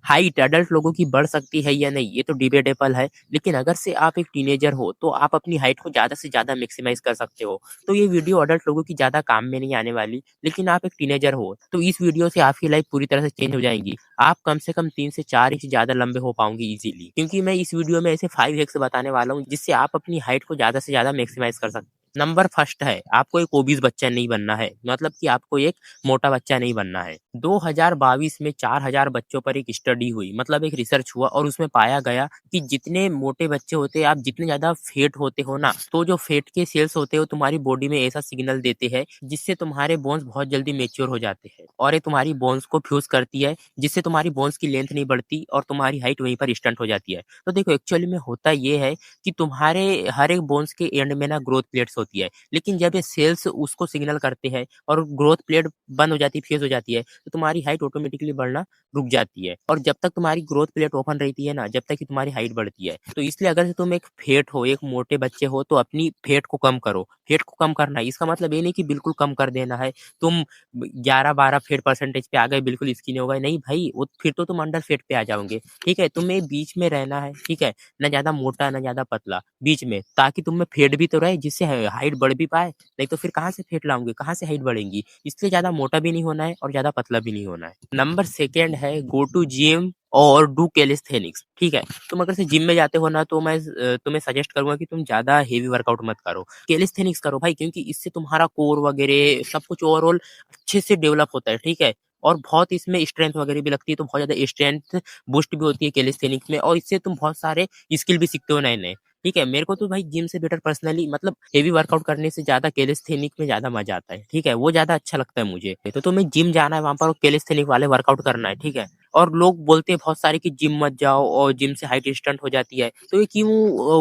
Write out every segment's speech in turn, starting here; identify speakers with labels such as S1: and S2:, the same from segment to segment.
S1: Height adult लोगों की बढ़ सकती है या नहीं, ये तो डिबेटेबल है। लेकिन अगर से आप एक टीनेजर हो, तो आप अपनी हाइट को ज़्यादा से ज़्यादा मैक्सिमाइज़ कर सकते हो। तो ये वीडियो एडल्ट लोगों की ज़्यादा काम में नहीं आने वाली, लेकिन आप एक टीनेजर हो, तो इस वीडियो से आपकी लाइफ़ पूरी तरह से चेंज हो जाएगी। आप कम से कम 3 से 4 इंच ज़्यादा लंबे हो पाओगे ईज़िली। क्योंकि मैं इस वीडियो में ऐसे 5 हैक्स बताने वाला हूँ, जिससे आप अपनी हाइट को ज़्यादा से ज़्यादा मैक्सिमाइज़ कर सकते हो। नंबर फर्स्ट है, आपको एक ओबीस बच्चा नहीं बनना है, मतलब कि आपको एक मोटा बच्चा नहीं बनना है। 2022 में 4000 बच्चों पर एक स्टडी हुई, मतलब एक रिसर्च हुआ और उसमें पाया गया कि जितने मोटे बच्चे होते हैं, आप जितने ज़्यादा फेट होते हो ना, तो जो फेट के सेल्स होते हैं, वो तुम्हारी बॉडी में ऐसा सिग्नल देते हैं, जिससे तुम्हारे बोन्स बहुत जल्दी मैच्योर हो जाते हैं और ये तुम्हारी बोन्स को फ्यूज़ करती है, जिससे तुम्हारी बोन्स की लेंथ नहीं बढ़ती और तुम्हारी हाइट वहीं पर स्टंट हो जाती है। तो देखो एक्चुअली में होता ये है कि तुम्हारे हर एक बोन्स के एंड में ना ग्रोथ प्लेट्स होती है, लेकिन जब ये सेल्स उसको सिग्नल करते हैं और ग्रोथ प्लेट बंद हो जाती है, फ्यूज़ हो जाती है, तो तुम्हारी हाइट ऑटोमेटिकली बढ़ना रुक जाती है और जब तक तुम्हारी ग्रोथ प्लेट ओपन रहती है ना, जब तक कि तुम्हारी हाइट बढ़ती है। तो इसलिए अगर तुम एक फेट हो, एक मोटे बच्चे हो, तो अपनी फेट को कम करो। फेट को कम करना है, इसका मतलब ये नहीं कि बिल्कुल कम कर देना है। तुम 11-12 फेट परसेंटेज पे आ गए, बिल्कुल स्किनी हो गए, नहीं भाई, वो फिर तो तुम अंडर फेट पे आ जाओगे, ठीक है? तुम्हें बीच में रहना है, ठीक है? ना ज़्यादा मोटा, ना ज़्यादा पतला, बीच में, ताकि तुम में फेट भी तो रहे, जिससे हाइट बढ़ भी पाए। नहीं तो फिर कहाँ से फेट लाओगे, कहाँ से हाइट बढ़ेगी? इसलिए ज़्यादा मोटा भी नहीं होना है और ज़्यादा पतला भी नहीं होना है। नंबर सेकंड है गो टू जिम और डू कैलिस्थेनिक्स, ठीक है? तुम अगर से जिम में जाते हो ना, तो मैं तुम्हें सजेस्ट करूँगा कि तुम ज़्यादा हेवी वर्कआउट मत करो। कैलिस्थेनिक्स करो भाई, क्योंकि इससे तुम्हारा कोर वगैरह सब कुछ ओवरऑल अच्छे से डेवलप होता है, ठीक है? और बहुत इसमें स्ट्रेंथ वगैरह भी लगती है, तो बहुत ज़्यादा स्ट्रेंथ बूस्ट भी होती है कैलिस्थेनिक्स में और इससे तुम बहुत सारे स्किल भी सीखते हो नए-नए। ठीक है, मेरे को तो भाई जिम से बेटर पर्सनली मतलब हेवी वर्कआउट करने से ज़्यादा कैलिस्थेनिक में ज़्यादा मज़ा आता है, ठीक है? वो ज़्यादा अच्छा लगता है मुझे। तो तुम्हें जिम जाना है वहाँ पर कैलिस्थेनिक वाले वर्कआउट करना है, ठीक है? और लोग बोलते हैं बहुत सारे कि जिम मत जाओ और जिम से हाइट स्टंट हो जाती है, तो ये क्यों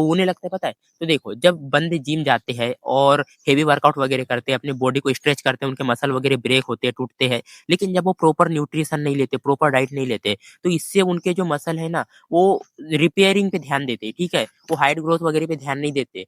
S1: उन्हें लगता है पता है? तो देखो जब बंदे जिम जाते हैं और हेवी वर्कआउट वगैरह करते हैं, अपनी बॉडी को स्ट्रेच करते हैं, उनके मसल वगैरह ब्रेक होते हैं, टूटते हैं, लेकिन जब वो प्रॉपर न्यूट्रिशन नहीं लेते, प्रॉपर डाइट नहीं लेते, तो इससे उनके जो मसल है ना, वो रिपेयरिंग पे ध्यान देते हैं, ठीक है? वो हाइट ग्रोथ वगैरह पे ध्यान नहीं देते।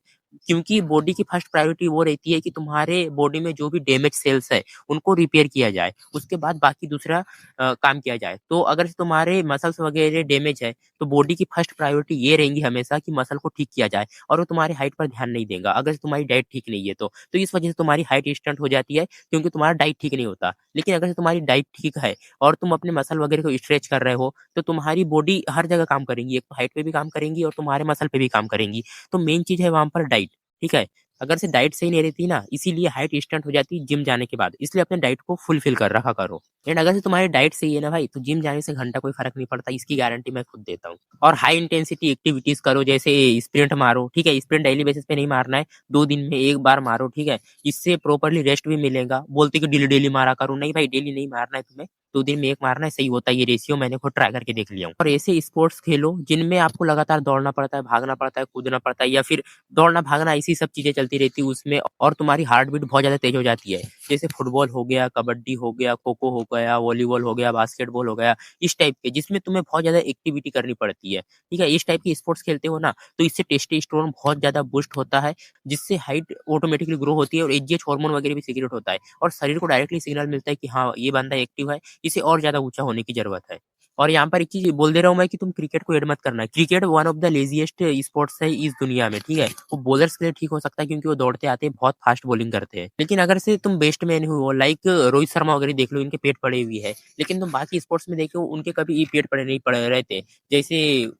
S1: क्योंकि बॉडी की फर्स्ट प्रायोरिटी वो रहती है कि तुम्हारे बॉडी में जो भी डैमेज सेल्स है, उनको रिपेयर किया जाए। उसके बाद बाकी दूसरा काम किया जाए। तो अगर तुम्हारे मसल्स वगैरह डैमेज है, तो बॉडी की फर्स्ट प्रायोरिटी ये रहेंगी हमेशा कि मसल को ठीक किया जाए और वो तुम्हारी हाइट पर ध्यान नहीं देगा, अगर तुम्हारी डाइट ठीक नहीं है तो। तो इस वजह से तुम्हारी हाइट स्टंट हो जाती है, क्योंकि तुम्हारा डाइट ठीक नहीं होता। लेकिन अगर तुम्हारी डाइट ठीक है और तुम अपने मसल वगैरह को स्ट्रेच कर रहे हो, तो तुम्हारी बॉडी हर जगह काम करेंगी। एक तो हाइट पे भी काम करेंगी और तुम्हारे मसल पे भी काम करेंगी। तो मेन चीज़ है वहाँ पर डाइट, ठीक है? अगर से डाइट सही नहीं रहती ना, इसीलिए हाइट स्टंट हो जाती है जिम जाने के बाद। इसलिए अपने डाइट को फुलफिल कर रखा करो। एंड अगर से तुम्हारी डाइट सही है ना भाई, तो जिम जाने से घंटा कोई फ़र्क नहीं पड़ता, इसकी गारंटी मैं खुद देता हूँ। और हाई इंटेंसिटी एक्टिविटीज़ करो, जैसे स्प्रिंट मारो, ठीक है? स्प्रिंट डेली बेसिस पे नहीं मारना है, 2 दिन में 1 बार मारो, ठीक है? इससे प्रॉपर्ली रेस्ट भी मिलेगा। बोलते कि डेली-डेली मारा करो, नहीं भाई डेली नहीं मारना है तुम्हें, 2 दिन में 1 मारना है, सही होता है ये रेशियो, मैंने खुद ट्राई करके देख लिया हूँ। और ऐसे स्पोर्ट्स खेलो जिनमें आपको लगातार दौड़ना पड़ता है, भागना पड़ता है, कूदना पड़ता है, या फिर दौड़ना, भागना ऐसी सब चीज़ें चलती रहती है उसमें और तुम्हारी हार्ट बीट बहुत ज़्यादा तेज़ हो जाती है। जैसे फुटबॉल हो गया, कबड्डी हो गया, खो-खो हो गया, वॉलीबॉल हो गया, बास्केटबॉल हो गया, इस टाइप के जिसमें तुम्हें बहुत ज़्यादा एक्टिविटी करनी पड़ती है। ठीक है? इस टाइप के स्पोर्ट्स खेलते हो ना, तो इससे टेस्टोस्टेरोन बहुत ज़्यादा बूस्ट होता है, जिससे हाइट ऑटोमेटिकली ग्रो होती है और एजीएच हार्मोन वगैरह भी सीक्रेट होता है और शरीर को डायरेक्टली सिग्नल मिलता है कि हाँ, ये बंदा एक्टिव है, इसे और ज़्यादा ऊँचा होने की ज़रूरत है। और यहाँ पर एक चीज़ बोल दे रहा हूँ मैं कि तुम क्रिकेट को ऐड मत करना। Cricket one of the laziest sports है इस दुनिया में, ठीक है? वो बॉलर्स के लिए ठीक हो सकता है क्योंकि वो दौड़ते आते हैं, बहुत फास्ट बॉलिंग करते हैं। लेकिन अगर से तुम बैट्समैन हो, लाइक रोहित शर्मा वगैरह देख लो, इनके पेट पड़े हुए हैं। लेकिन तुम बाकी स्पोर्ट्स में देखो, उनके कभी ये पेट पड़े नहीं पड़े रहते। जैसे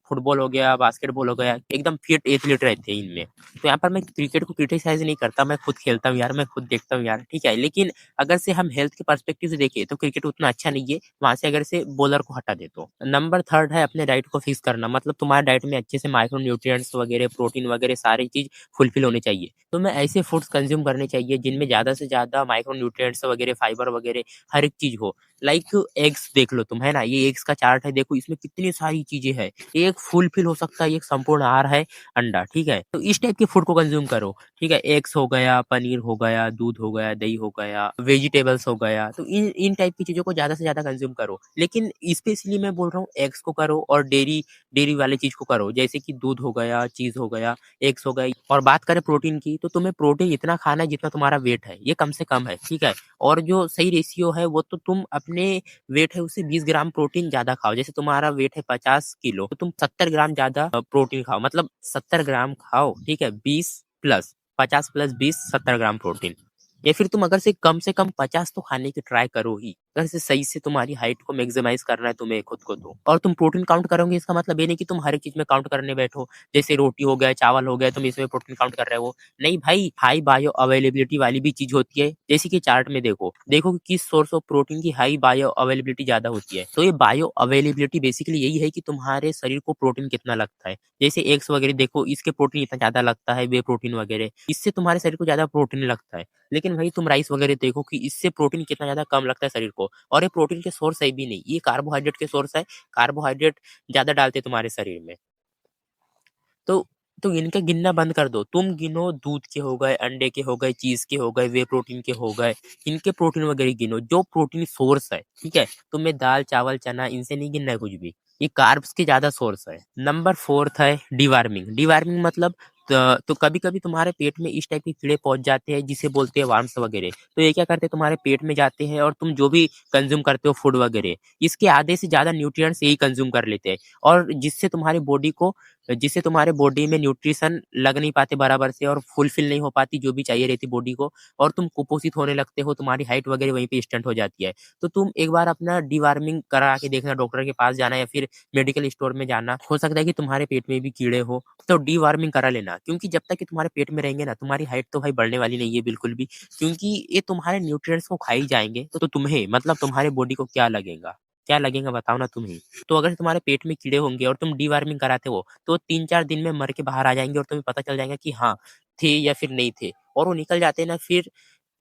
S1: फुटबॉल हो गया, बास्केटबॉल हो गया, एकदम फिट एथलीट रहते हैं इनमें। तो यहाँ पर मैं क्रिकेट को क्रिटिसाइज़ नहीं करता, मैं खुद खेलता हूँ यार, मैं खुद देखता हूँ यार, ठीक है? लेकिन अगर से हम हेल्थ के पर्सपेक्टिव से देखें तो क्रिकेट उतना अच्छा नहीं है, वहाँ से अगर से बॉलर को हटा दे तो। नंबर थर्ड है अपने डाइट को फिक्स करना, मतलब तुम्हारे डाइट में अच्छे से माइक्रो न्यूट्रिएंट्स वगैरह, प्रोटीन वगैरह सारी चीज़ फुलफिल होनी चाहिए। तो मैं ऐसे फूड्स कंज़्यूम करने चाहिए जिनमें ज़्यादा से ज़्यादा माइक्रो न्यूट्रिएंट्स वगैरह, फाइबर वगैरह हर एक चीज़ हो। लाइक एग्स देख लो तुम, है ना? ये एग्स का चार्ट है, देखो इसमें कितनी सारी चीज़ें हैं। एक फुलफिल हो सकता है, एक संपूर्ण आहार है अंडा, ठीक है? तो इस टाइप के फूड को कंज़्यूम करो। ठीक है, एग्स हो गया, पनीर हो गया, दूध हो गया, दही हो गया, वेजिटेबल्स हो गया, तो इन इन टाइप की चीज़ों को ज़्यादा से ज़्यादा कंज़्यूम करो। लेकिन स्पेशली मैं बोल रहा हूँ एग्स को करो और डेयरी डेयरी वाली चीज़ को करो, जैसे कि दूध हो गया, चीज़ हो गया, एग्स हो गए। और बात करें प्रोटीन की, तो तुम्हें प्रोटीन इतना खाना है जितना तुम्हारा वेट है, ये कम से कम है, ठीक है? और जो सही रेशियो है वो तो तुम अपने अपने वेट है उससे 20 ग्राम प्रोटीन ज़्यादा खाओ। जैसे तुम्हारा वेट है 50 किलो तो तुम 70 ग्राम ज़्यादा प्रोटीन खाओ, मतलब 70 ग्राम खाओ, ठीक है? 20 प्लस 50 प्लस 20 70 ग्राम प्रोटीन। या फिर तुम अगर से कम 50 तो खाने की ट्राई करो ही। अगर से सही से तुम्हारी हाइट को मैक्सिमाइज़ करना है तुम्हें खुद को तो। और तुम प्रोटीन काउंट करोगे इसका मतलब ये नहीं कि तुम हर एक चीज़ में काउंट करने बैठो। जैसे रोटी हो गया, चावल हो गया, तुम इसमें प्रोटीन काउंट कर रहे हो। नहीं भाई, हाई बायो अवेलेबिलिटी वाली भी चीज़ होती है। जैसे कि चार्ट में देखो, देखो कि किस सोर्स ऑफ प्रोटीन की हाई बायो अवेलेबिलिटी ज़्यादा होती है। तो ये बायो अवेलेबिलिटी बेसिकली यही है कि तुम्हारे शरीर को प्रोटीन कितना लगता है। जैसे एग्स वगैरह देखो, इसके प्रोटीन इतना ज़्यादा लगता है, व्हे प्रोटीन वगैरह, इससे तुम्हारे शरीर को ज़्यादा प्रोटीन लगता है। लेकिन वही तुम राइस वगैरह देखो कि इससे प्रोटीन कितना ज़्यादा कम लगता है शरीर को, और ये प्रोटीन के सोर्स है भी नहीं, ये कार्बोहाइड्रेट के सोर्स है। कार्बोहाइड्रेट ज़्यादा डालते हैं तुम्हारे शरीर में। तो तो इनका गिनना बंद कर दो। तुम गिनो, दूध के हो गए, अंडे के हो गए, चीज़ के हो गए, व्हे प्रोटीन के हो गए, इनके प्रोटीन वगैरह गिनो, जो प्रोटीन सोर्स है, ठीक है? तुम्हें दाल, चावल, चना इनसे नहीं गिनना है कुछ भी। ये कार्ब्स के ज़्यादा सोर्स है। नंबर 4th है डिवॉर्मिंग। डिवॉर्मिंग मतलब तो कभी-कभी तुम्हारे पेट में इस टाइप के कीड़े पहुँच जाते हैं जिसे बोलते हैं वर्म्स वगैरह। तो ये क्या करते हैं, तुम्हारे पेट में जाते हैं और तुम जो भी कंज़्यूम करते हो फूड वगैरह, इसके आधे से ज़्यादा न्यूट्रिएंट्स यही कंज़्यूम कर लेते हैं, और जिससे तुम्हारे बॉडी में न्यूट्रिशन लग नहीं पाते बराबर से, और फुलफिल नहीं हो पाती जो भी चाहिए रहती बॉडी को, और तुम कुपोषित होने लगते हो, तुम्हारी हाइट वगैरह वहीं पे स्टंट हो जाती है। तो तुम एक बार अपना डिवॉर्मिंग करा के देखना, डॉक्टर के पास जाना या फिर मेडिकल स्टोर में जाना। हो सकता है कि तुम्हारे पेट में भी कीड़े हो, तो डिवॉर्मिंग करा लेना, क्योंकि जब तक कि तुम्हारे पेट में रहेंगे ना, तुम्हारी हाइट तो भाई बढ़ने वाली नहीं है बिल्कुल भी, क्योंकि ये तुम्हारे न्यूट्रिएंट्स को खा ही जाएँगे। तो तुम्हें मतलब तुम्हारे बॉडी को क्या लगेगा? क्या लगेगा बताओ ना तुम ही। तो अगर तुम्हारे पेट में कीड़े होंगे और तुम डिवॉर्मिंग कराते हो, तो 3-4 दिन में मर के बाहर आ जाएँगे और तुम्हें पता चल जाएगा कि हाँ, थे या फिर नहीं थे, और वो निकल जाते हैं ना फिर,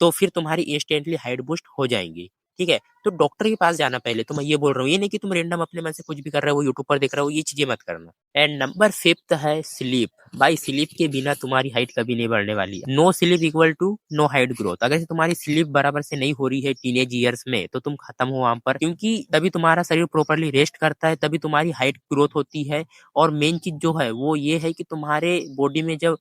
S1: तो फिर तुम्हारी इंस्टेंटली हाइट बूस्ट हो जाएँगी, ठीक है? तो डॉक्टर के पास जाना पहले, तो मैं ये बोल रहा हूँ, ये नहीं कि तुम रैंडम अपने मन से कुछ भी कर रहे हो, यूट्यूब पर देख रहे हो, ये चीज़ें मत करना। एंड नंबर 5th है स्लीप। भाई स्लीप के बिना तुम्हारी हाइट कभी नहीं बढ़ने वाली है। No sleep equal to no height growth. अगर से तुम्हारी स्लीप बराबर से नहीं हो रही है टीनेज ईयर्स में, तो तुम खत्म हो वहाँ पर, क्योंकि तभी तुम्हारा शरीर प्रॉपर्ली रेस्ट करता है, तभी तुम्हारी हाइट ग्रोथ होती है। और मेन चीज़ जो है वो ये है कि तुम्हारे बॉडी में जब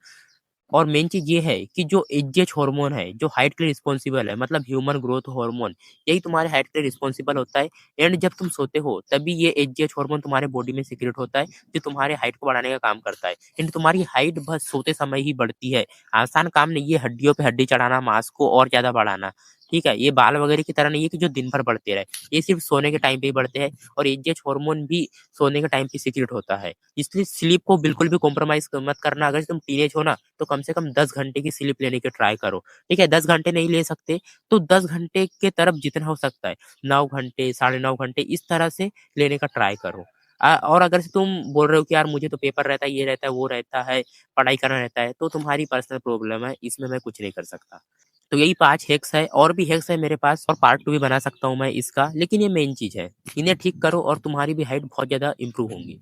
S1: और मेन चीज़ ये है कि जो एचजीएच हार्मोन है, जो हाइट के लिए रिस्पॉन्सिबल है, मतलब ह्यूमन ग्रोथ हार्मोन, यही तुम्हारे हाइट के लिए रिस्पॉन्सिबल होता है। एंड जब तुम सोते हो, तभी ये एचजीएच हार्मोन तुम्हारे बॉडी में सीक्रेट होता है, जो तुम्हारे हाइट को बढ़ाने का काम करता है। एंड तुम्हारी हाइट बस सोते समय ही बढ़ती है। आसान काम नहीं है हड्डियों पे हड्डी चढ़ाना, मांस को और ज़्यादा बढ़ाना, ठीक है? ये बाल वगैरह की तरह नहीं है कि जो दिन भर बढ़ते रहे। ये सिर्फ़ सोने के टाइम पे ही बढ़ते हैं, और एचजीएच हार्मोन भी सोने के टाइम पे सीक्रेट होता है। इसलिए स्लीप को बिल्कुल भी कॉम्प्रोमाइज़ मत करना। अगर तुम टीनेज हो ना, तो कम से कम 10 घंटे की स्लीप लेने की ट्राई करो, ठीक है? 10 घंटे नहीं ले सकते, तो 10 घंटे के तरफ जितना हो सकता है, 9 घंटे, साढ़े 9 घंटे इस तरह से लेने का ट्राई करो। और अगर से तुम बोल रहे हो कि यार मुझे तो पेपर रहता है, ये रहता है, वो रहता है, पढ़ाई करना रहता है, तो तुम्हारी पर्सनल प्रॉब्लम है, इसमें मैं कुछ नहीं कर सकता। तो यही 5 हैक्स है, और भी हैक्स है मेरे पास, और पार्ट 2 भी बना सकता हूँ मैं इसका, लेकिन ये मेन चीज़ है। इन्हें ठीक करो और तुम्हारी भी हाइट बहुत ज़्यादा इम्प्रूव होंगी।